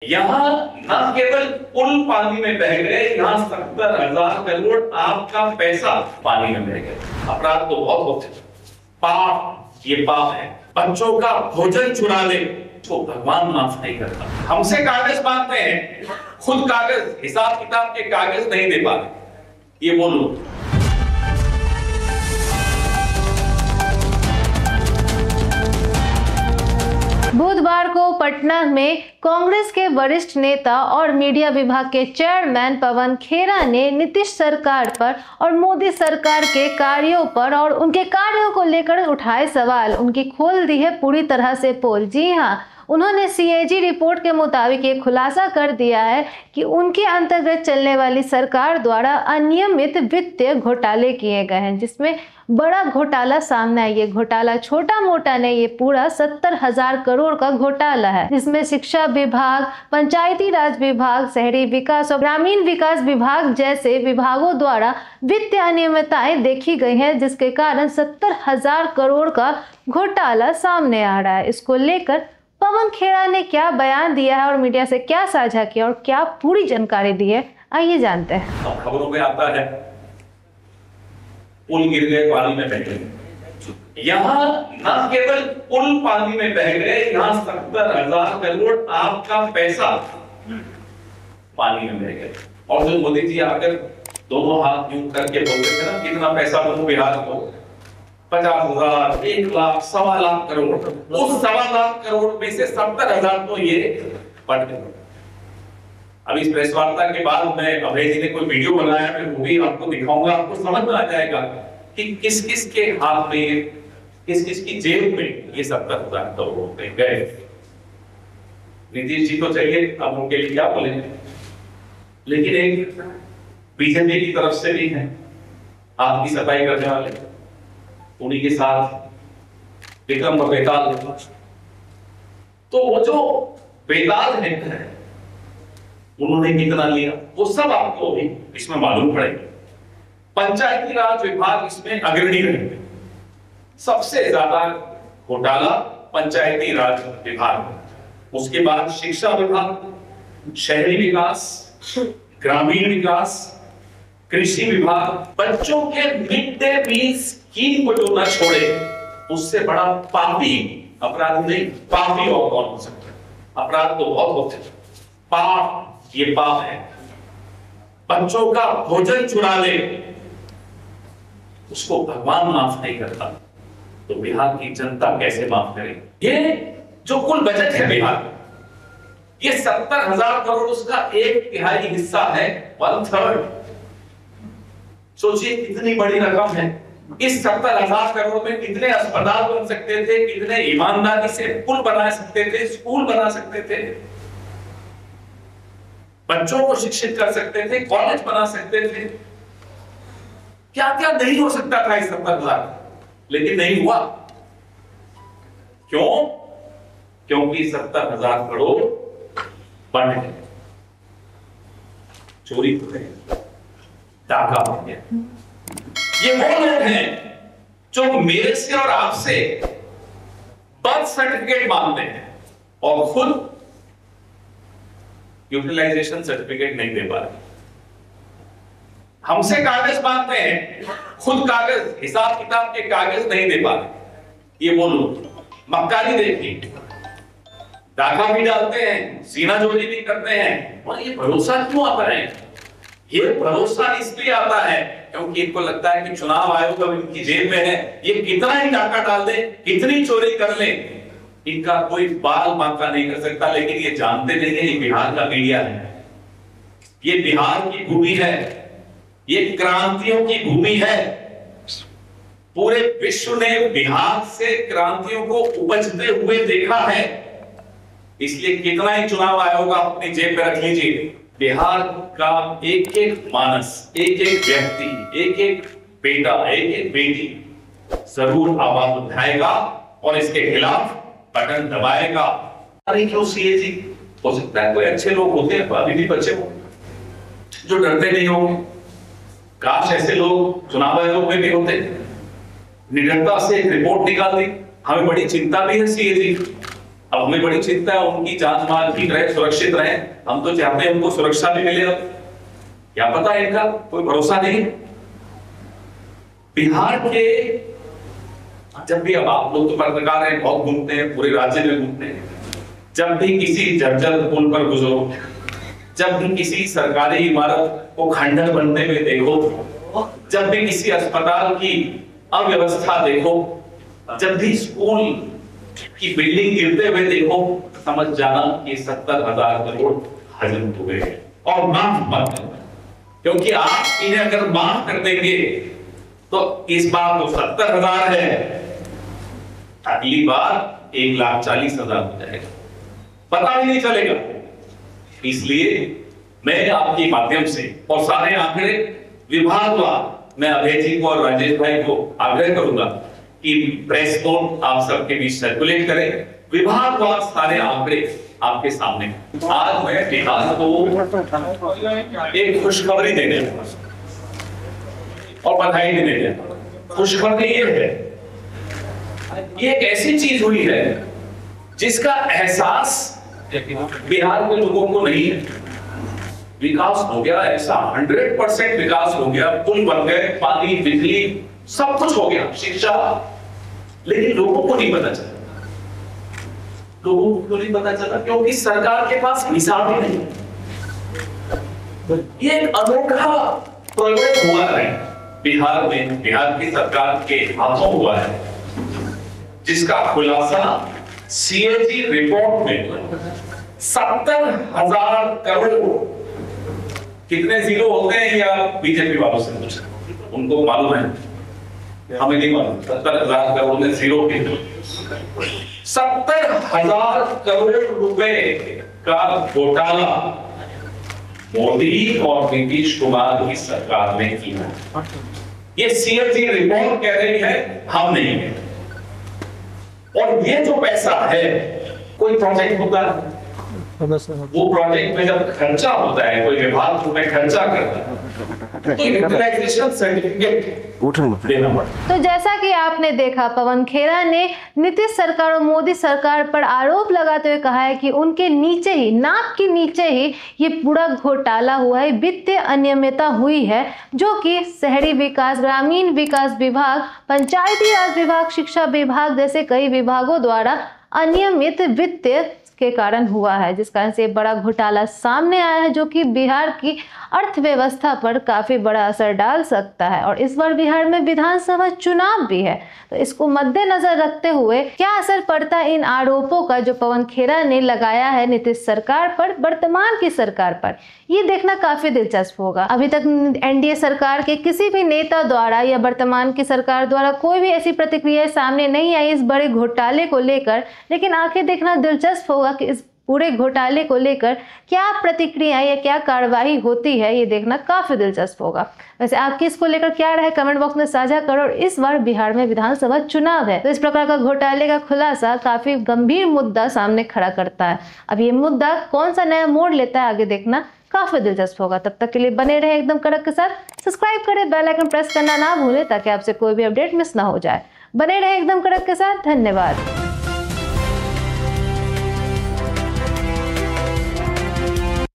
यहाँ न केवल पुल पानी में बह गए, यहाँ 70,000 करोड़ आपका पैसा पानी में बह गए। अपराध तो बहुत होते, पाप, ये पाप है। बच्चों का भोजन चुरा ले तो भगवान माफ नहीं करता। हमसे कागज मांगते हैं, खुद कागज, हिसाब किताब के कागज नहीं दे पाते, ये वो लोग। बुधवार को पटना में कांग्रेस के वरिष्ठ नेता और मीडिया विभाग के चेयरमैन पवन खेरा ने नीतीश सरकार पर और मोदी सरकार के कार्यों पर और उनके कार्यों को लेकर उठाए सवाल, उनकी खोल दी है पूरी तरह से पोल। जी हाँ, उन्होंने सीएजी रिपोर्ट के मुताबिक ये खुलासा कर दिया है कि उनके अंतर्गत चलने वाली सरकार द्वारा अनियमित वित्तीय घोटाले किए गए हैं, जिसमें बड़ा घोटाला सामने है। ये घोटाला छोटा मोटा नहीं, ये पूरा 70,000 करोड़ का घोटाला है, जिसमें शिक्षा विभाग, पंचायती राज विभाग, शहरी विकास और ग्रामीण विकास विभाग जैसे विभागों द्वारा वित्तीय अनियमितताएं देखी गई हैं, जिसके कारण 70,000 करोड़ का घोटाला सामने आ रहा है। इसको लेकर पवन खेरा ने क्या बयान दिया है और मीडिया से क्या साझा किया और क्या पूरी जानकारी दी है, आइए जानते हैं। खबरों में आता है पुल गिर गए, पानी में बह गए। यहाँ न केवल पुल पानी में बह गए, यहाँ 70,000 करोड़ आपका पैसा पानी में बह गए। और जो मोदी जी आकर दोनों हाथ यूं करके बोलते थे ना, कितना पैसा दूं बिहार को, 50,000, 1 लाख, 1.25 लाख करोड़। उस 1.25 लाख करोड़ में से 70,000 तो ये पट गए। अब इस प्रेस वार्ता के बाद मैं अभय जी ने कोई वीडियो बनाया, मैं वो भी आपको दिखाऊंगा, आपको समझ में आ जाएगा कि किस किस के हाथ में, किस किस की जेब में ये 70,000 करोड़ गए। नीतीश जी तो चाहिए, अब उनके लिए क्या बोले, लेकिन एक बीजेपी की तरफ से भी है हाथ की सफाई करने वाले, उन्हीं के साथ विक्रम बेताल। तो वो जो बेताल है उन्होंने कितना लिया वो सब आपको भी इसमें मालूम पड़ेगा। पंचायती राज विभाग इसमें अग्रणी रहे, सबसे ज्यादा घोटाला पंचायती राज विभाग, उसके बाद शिक्षा विभाग, शहरी विकास, ग्रामीण विकास, कृषि विभाग। बच्चों के मिड डे मील स्कीम को जो न छोड़े, उससे बड़ा पापी अपराध नहीं, पापी और कौन हो सकता है। अपराध तो बहुत होते, पाप, ये पाप है। बच्चों का भोजन चुरा ले उसको भगवान माफ नहीं करता, तो बिहार की जनता कैसे माफ करे। ये जो कुल बजट है बिहार का, ये 70,000 करोड़, उसका 1/3 हिस्सा है, 1/3। सोचिए कितनी बड़ी रकम है। इस 70,000 करोड़ में कितने अस्पताल बन सकते थे, कितने ईमानदारी से पुल बना सकते थे, स्कूल बना सकते थे, बच्चों को शिक्षित कर सकते थे, कॉलेज बना सकते थे, क्या क्या नहीं हो सकता था इस 70,000, लेकिन नहीं हुआ। क्यों? क्योंकि 70,000 करोड़ बन गए, चोरी हो गए, डाका हो गया। ये वो लोग हैं जो मेरे से और आपसे बर्थ सर्टिफिकेट मांगते हैं और खुद यूटिलाइजेशन सर्टिफिकेट नहीं दे पा रहे। हमसे कागज मांगते हैं, खुद कागज, हिसाब किताब के कागज नहीं दे पा रहे, ये वो लोग। मक्कारी देखिए, डाका भी डालते हैं, सीना जोड़ी भी करते हैं, और ये भरोसा क्यों आता है? ये भरोसा इसलिए आता है क्योंकि इनको लगता है कि चुनाव आयोग अब इनकी जेब में है, ये कितना ही डाका डाल दे, कितनी चोरी कर ले, इनका कोई बाल बांका नहीं कर सकता। लेकिन ये जानते नहीं है, ये बिहार का मीडिया है, ये बिहार की भूमि है, ये क्रांतियों की भूमि है। पूरे विश्व ने बिहार से क्रांतियों को उपजते हुए देखा है, इसलिए कितना ही चुनाव आयोग आप अपनी जेब में रख लीजिए, बिहार का एक एक मानस, एक एक व्यक्ति, एक एक बेटा, एक एक बेटी जरूर आवाज उठाएगा और इसके खिलाफ बटन दबाएगा। अरे क्यों सीएजी? हो सकता है कोई अच्छे लोग होते हैं, अभी भी बच्चे हो जो डरते नहीं होंगे, काश ऐसे लोग चुनाव आयोग में भी होते, निडरता से एक रिपोर्ट निकाल दी। हमें बड़ी चिंता भी है सीएजी, अब हमें बड़ी चिंता है उनकी जान माल ठीक रहे, सुरक्षित रहे। हम तो चाहते हैं उनको सुरक्षा भी मिले। अब क्या पता है, इनका कोई भरोसा नहीं। बिहार के जब भी, अब आप लोग तो पत्रकार हैं, बहुत घूमते हैं, पूरे राज्य में घूमते हैं, जब भी किसी जर्जर पुल पर गुजरो, जब भी किसी सरकारी इमारत को खंडर बनते हुए देखो, जब भी किसी अस्पताल की अव्यवस्था देखो, जब भी स्कूल की बिल्डिंग गिरते हुए देखो, समझ जाना कि 70,000 करोड़ हजम हुए हैं। और माफ मत करना, क्योंकि आप इन्हें अगर माफ कर देंगे तो इस बार तो 70,000 है, अगली बार 1,40,000 हो जाएगा, पता ही नहीं चलेगा। इसलिए मैं आपके माध्यम से और सारे आंकड़े विभागवार, मैं अभय जी को और राजेश भाई को आग्रह करूंगा कि प्रेस नोट आप सबके बीच सर्कुलेट करें, विभागवार सारे आंकड़े आपके सामने। आज मैं बिहार को एक खुशखबरी देने और बधाई देने। खुशखबरी ये है, ये एक ऐसी चीज हुई है जिसका एहसास बिहार के लोगों को नहीं है। विकास हो गया, ऐसा 100% विकास हो गया, पुल बन गए, पानी, बिजली, सब कुछ हो गया, शिक्षा, लेकिन लोगों को नहीं पता चला। लोगों को नहीं पता चला क्योंकि सरकार के पास हिसाब ही नहीं। ये एक अनोखा प्रयोग हुआ है बिहार में, बिहार की सरकार के हाथों हुआ है, जिसका खुलासा सीएजी रिपोर्ट में 70,000 करोड़, कितने जीरो होते हैं या बीजेपी वालों से पूछे, उनको मालूम है, हमें नहीं मालूम। 70,000 करोड़ में जीरो के 70,000 करोड़ रुपए का घोटाला मोदी और नीतीश कुमार की सरकार ने किया। ये सीएजी रिपोर्ट कह रही है, हम नहीं है। और ये जो पैसा है, कोई प्रोजेक्ट होता है, वो प्रोजेक्ट में जब खर्चा होता है, कोई विभाग उसमें खर्चा करता है, तो यूटिलाइजेशन सर्टिफिकेट देना पड़ता है। तो जैसा कि आपने देखा, पवन खेरा ने नीतीश सरकार और मोदी सरकार पर आरोप लगाते हुए कहा है कि उनके नीचे ही, नाक के नीचे ही ये पूरा घोटाला हुआ है, वित्तीय अनियमितता हुई है, जो कि शहरी विकास, ग्रामीण विकास विभाग, पंचायती राज विभाग, शिक्षा विभाग जैसे कई विभागों द्वारा अनियमित वित्तीय के कारण हुआ है, जिस कारण से बड़ा घोटाला सामने आया है, जो कि बिहार की अर्थव्यवस्था पर काफी बड़ा असर डाल सकता है। और इस बार बिहार में विधानसभा चुनाव भी है, तो इसको मद्देनजर रखते हुए क्या असर पड़ता है इन आरोपों का जो पवन खेरा ने लगाया है नीतीश सरकार पर, वर्तमान की सरकार पर, ये देखना काफी दिलचस्प होगा। अभी तक एनडीए सरकार के किसी भी नेता द्वारा या वर्तमान की सरकार द्वारा कोई भी ऐसी प्रतिक्रिया सामने नहीं आई इस बड़े घोटाले को लेकर, लेकिन आखिर देखना दिलचस्प होगा कि इस पूरे घोटाले को लेकर क्या प्रतिक्रिया या क्या कार्रवाई होती है, ये देखना काफी दिलचस्प होगा। वैसे आपकी इसको लेकर क्या राय है, कमेंट बॉक्स में साझा करो। और इस बार बिहार में विधानसभा चुनाव है, तो इस प्रकार का घोटाले का खुलासा काफी गंभीर मुद्दा सामने खड़ा करता है। अब ये मुद्दा कौन सा नया मोड़ लेता है, आगे देखना काफी दिलचस्प होगा। तब तक के लिए बने रहे एकदम कड़क के साथ, सब्सक्राइब करें, बेल आइकन प्रेस करना ना भूलें ताकि आपसे कोई भी अपडेट मिस ना हो जाए। बने रहे एकदम कड़क के साथ, धन्यवाद।